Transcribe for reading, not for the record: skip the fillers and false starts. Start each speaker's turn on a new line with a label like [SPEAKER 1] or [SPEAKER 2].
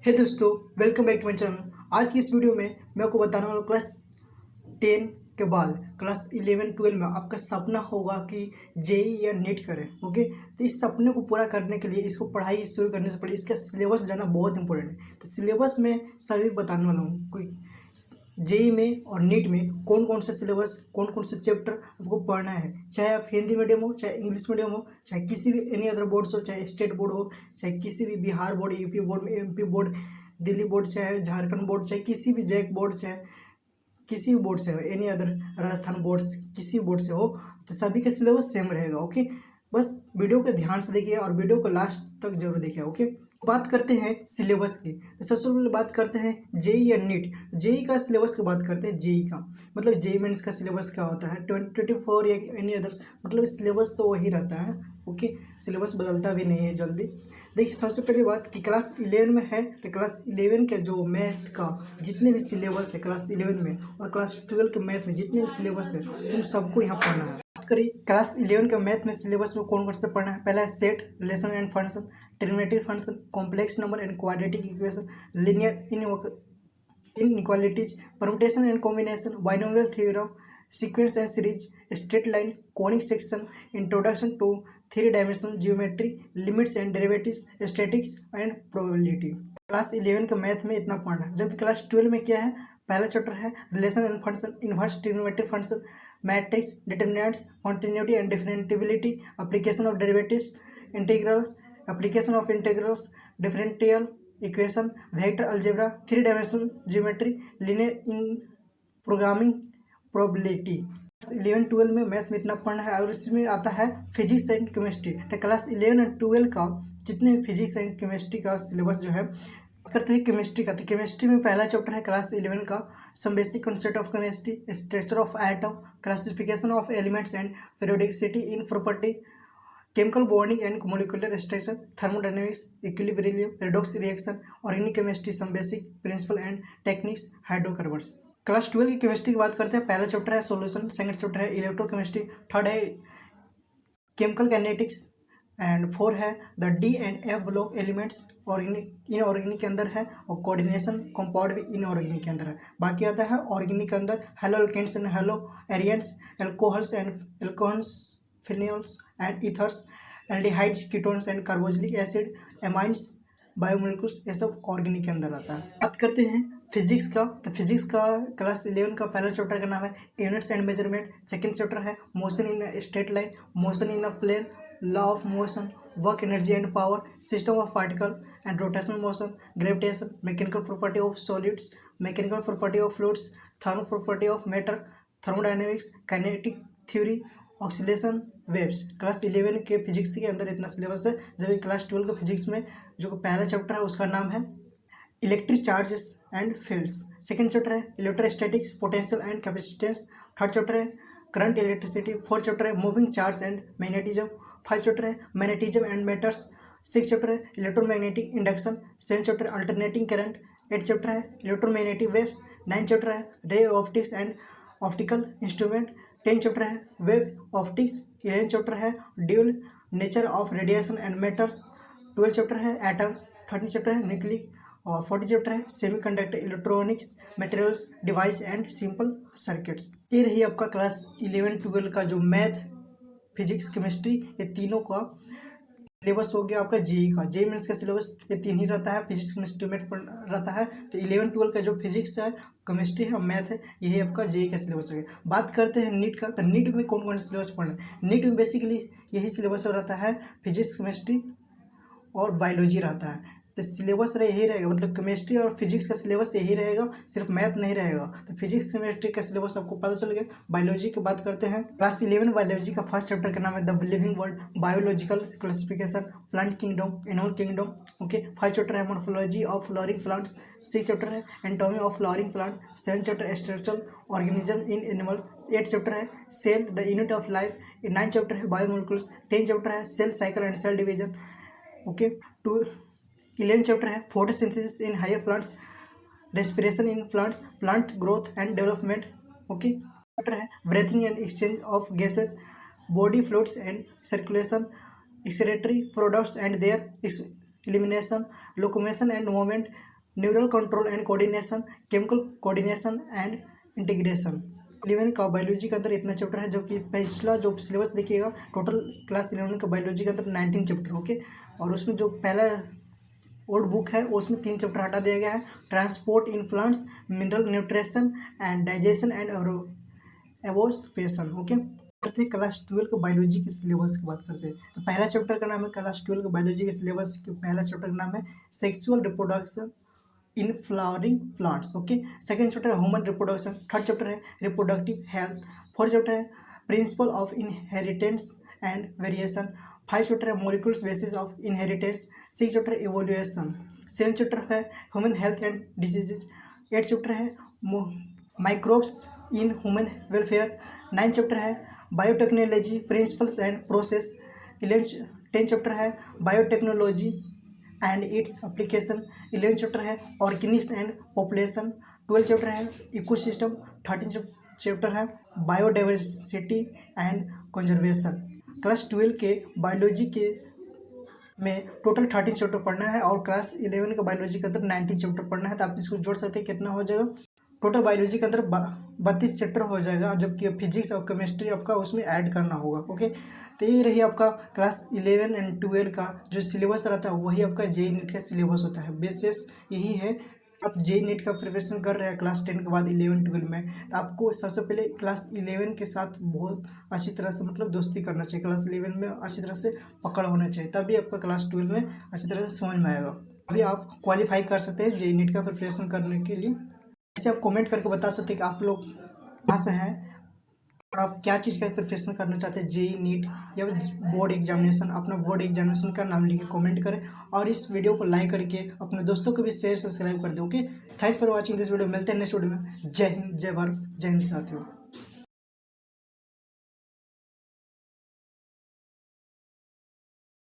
[SPEAKER 1] हे दोस्तों, welcome back to my channel. आज की इस वीडियो में मैं आपको बताने वाला हूँ क्लास 10 के बाद क्लास 11-12 में आपका सपना होगा कि जेई या नीट करें। ओके, तो इस सपने को पूरा करने के लिए इसको पढ़ाई शुरू करने से पहले इसका सिलेबस जानना बहुत इंपॉर्टेंट है। तो सिलेबस में सभी बताने वाला हूँ कोई जेई में और नीट में कौन कौन सा सिलेबस, कौन कौन सा चैप्टर आपको पढ़ना है। चाहे आप हिंदी मीडियम हो, चाहे इंग्लिश मीडियम हो, चाहे किसी भी एनी अदर बोर्ड्स हो, चाहे स्टेट बोर्ड हो, चाहे किसी भी Bihar board, UP board, MP board, Delhi board, चाहे झारखंड बोर्ड, चाहे किसी भी जैक बोर्ड, चाहे किसी भी बोर्ड से हो, एनी अदर राजस्थान बोर्ड, किसी भी बोर्ड से हो, तो सभी का सिलेबस सेम रहेगा। ओके, बस वीडियो को ध्यान से देखिए और वीडियो को लास्ट तक जरूर देखिए। ओके, बात करते हैं सिलेबस की। तो सबसे पहले बात करते हैं जेई या नीट। जेई का सिलेबस की बात करते हैं। जेई का मतलब जेई मेंस का सिलेबस क्या होता है 2024 या एनी अदर्स, मतलब सिलेबस तो वही रहता है। ओके, सिलेबस बदलता भी नहीं है जल्दी। देखिए, सबसे पहली बात कि क्लास 11 में है तो क्लास 11 के जो मैथ का जितने भी सिलेबस है क्लास 11 में, और क्लास 12 के मैथ में जितने भी सिलेबस है उन सबको यहाँ पढ़ना है। बात करिए क्लास 11 के मैथ में सिलेबस में कौन कौन से पढ़ना है। पहला है set, relation and function, trigonometry function, complex number and quadratic equation, linear inequalities, permutation and combination, binomial theorem, sequence and series, straight line, conic section, introduction to three-dimensional geometry, limits and derivatives, statics and probability. Class 11 के math में इतना पढ़ना है। जबकि class 12 में क्या है, पहला चैप्टर है relation and function, inverse trigonometric function, matrix, determinants, continuity and differentiability, application of derivatives, integrals, application of integrals, differential equation, vector algebra, three dimensional geometry, linear in programming, probability. 11-12 में मैथ में इतना पढ़ना है। और इसमें आता है फिजिक्स एंड केमिस्ट्री। तो क्लास 11 और 12 का जितने भी फिजिक्स एंड केमिस्ट्री का सिलेबस जो है करते हैं केमिस्ट्री का। तो केमिस्ट्री में पहला चैप्टर है क्लास 11 का some basic concept of chemistry, structure of atom, classification of elements and periodicity in property, chemical bonding and molecular structure, thermodynamics, equilibrium, redox reaction, organic chemistry, some basic principle and techniques, hydrocarbons. Class 12 की chemistry की बात करते हैं। पहला chapter है solution, second chapter है electrochemistry, third है chemical kinetics and four है the D and F block elements, organic inorganic के अंदर है, और कोऑर्डिनेशन कंपाउंड भी इनऑर्गेनिक के अंदर है। बाकी आता है ऑर्गेनिक के अंदर haloalkanes and haloarenes, alcohols and alcohols, phenols and ethers, aldehydes, ketones and carboxylic acid, amines, biomolecules, ये सब ऑर्गेनिक के अंदर आता है। बात करते हैं फिजिक्स का। तो फिजिक्स का क्लास 11 का पहला चैप्टर का नाम है units and measurement, second chapter है motion in a straight line, motion in a plane, law of motion, work energy and power, system of particle and rotational motion, gravitation, mechanical property of solids, mechanical property of fluids, thermal property of matter, thermodynamics, kinetic theory, oscillation, waves. Class 11 के physics के अंदर इतना syllabus है। जबकि class 12 के physics में जो पहला चैप्टर है उसका नाम है electric charges and fields, second chapter है electrostatics, potential and capacitance, third chapter है करंट इलेक्ट्रिसिटी, फोर्थ चैप्टर है moving charge and magnetism, five chapter है magnetism and matters, six chapter है electromagnetic induction, seven chapter alternating current, eight chapter है electromagnetic waves, nine chapter है ray optics and optical instrument, 10 chapter है wave optics, 11 chapter है dual nature of radiation and matters, 12 chapter है atoms, 13 chapter है nucleic, और 40 chapter है semiconductor electronics materials device and simple circuits. ये रही आपका क्लास 11-12 का जो मैथ, फिजिक्स, केमिस्ट्री, ये तीनों का सिलेबस हो गया आपका जेई का। जेई मेंस का सिलेबस ये तीन ही रहता है, फिजिक्स, केमिस्ट्री, मैथ रहता है। तो 11-12 का जो फिजिक्स है, केमिस्ट्री है और मैथ है, यही आपका जेई का सिलेबस हो गया। बात करते हैं नीट का। तो नीट में कौन कौन सा सिलेबस पढ़ना है। नीट में बेसिकली यही सिलेबस रहता है, फिजिक्स, केमिस्ट्री और बायोलॉजी रहता है। तो सिलेबस यही रहेगा, मतलब केमिस्ट्री और फिजिक्स का सिलेबस यही रहेगा, सिर्फ मैथ नहीं रहेगा। तो फिजिक्स, केमिस्ट्री का सिलेबस आपको पता चल गया। बायोलॉजी की बात करते हैं। क्लास 11 बायोलॉजी का फर्स्ट चैप्टर का नाम है the living world, biological classification, plant kingdom, animal kingdom. Okay, five chapter है morphology of flowering plants, six chapter है anatomy of flowering plant, seven chapter structural organism in animals, eight chapter है cell the unit of life, nine chapter है biomolecules, 10 chapter है cell cycle and cell division. Okay, 11 chapter है photosynthesis in higher plants, respiration in plants, plant growth and development. Okay, chapter है breathing and exchange of gases, body fluids and circulation, excretory products and their elimination, locomotion and movement, neural control and coordination, chemical coordination and integration. 11 का biology के अंदर इतना chapter है, जो कि पिछला जो सिलेबस देखिएगा टोटल क्लास 11 का बायोलॉजी के अंदर 19 चैप्टर, ओके। और उसमें जो पहला ओल्ड बुक है उसमें 3 चैप्टर हटा दिया गया है, transport in plants, mineral nutrition and digestion and absorption, okay. करते हैं क्लास 12 के बायोलॉजी के सिलेबस की बात करते हैं। तो पहला चैप्टर का नाम है क्लास 12 के बायोलॉजी के सिलेबस के पहला चैप्टर का नाम है sexual reproduction in flowering plants, okay. Second chapter है ह्यूमन रिप्रोडक्शन। थर्ड चैप्टर है रिप्रोडक्टिव हेल्थ। फोर्थ चैप्टर है principle of inheritance and variation. 5 chapter है molecules basis of inheritance. 6 chapter evolution. 7 chapter है human health and diseases. 8 chapter है microbes in human welfare. 9 chapter है biotechnology principles and process. 10 chapter है biotechnology and its application. 11 chapter है organism and population. 12 chapter है ecosystem. 13 chapter है biodiversity and conservation. Class 12 के biology के में total 13 chapter पढ़ना है और क्लास 11 का बायोलॉजी के अंदर 19 चैप्टर पढ़ना है। तो आप इसको जोड़ सकते हैं, कितना हो जाएगा टोटल बायोलॉजी के अंदर 32 चैप्टर हो जाएगा, जबकि फिजिक्स और केमिस्ट्री आपका उसमें ऐड करना होगा, ओके। तो ये रही आपका क्लास 11 एंड 12 का जो सिलेबस रहता है, वही आपका जेईई नीट का सिलेबस होता है। बेसिस यही है, आप जेईई नीट का प्रिपरेशन कर रहे हैं क्लास 10 के बाद 11 12 में, तो आपको सबसे पहले क्लास 11 के साथ बहुत अच्छी तरह से मतलब दोस्ती करना चाहिए। क्लास 11 में अच्छी तरह से पकड़ होना चाहिए, तभी आपका क्लास 12 में अच्छी तरह से समझ में आएगा। अभी आप क्वालिफाई कर सकते हैं जेईई नीट का प्रिपरेशन करने के लिए। ऐसे आप कमेंट करके बता सकते हैं कि आप लोग कहाँ से हैं और आप क्या चीज़ का प्रिपरेशन करना चाहते हैं, जेईई नीट या बोर्ड एग्जामिनेशन। अपना बोर्ड एग्जामिनेशन का नाम लिख के कमेंट करें और इस वीडियो को लाइक करके अपने दोस्तों को भी शेयर सब्सक्राइब कर दें, okay. Thanks for watching this video. मिलते हैं नेक्स्ट वीडियो में। जय हिंद, जय भारत, जय हिंद साथियों।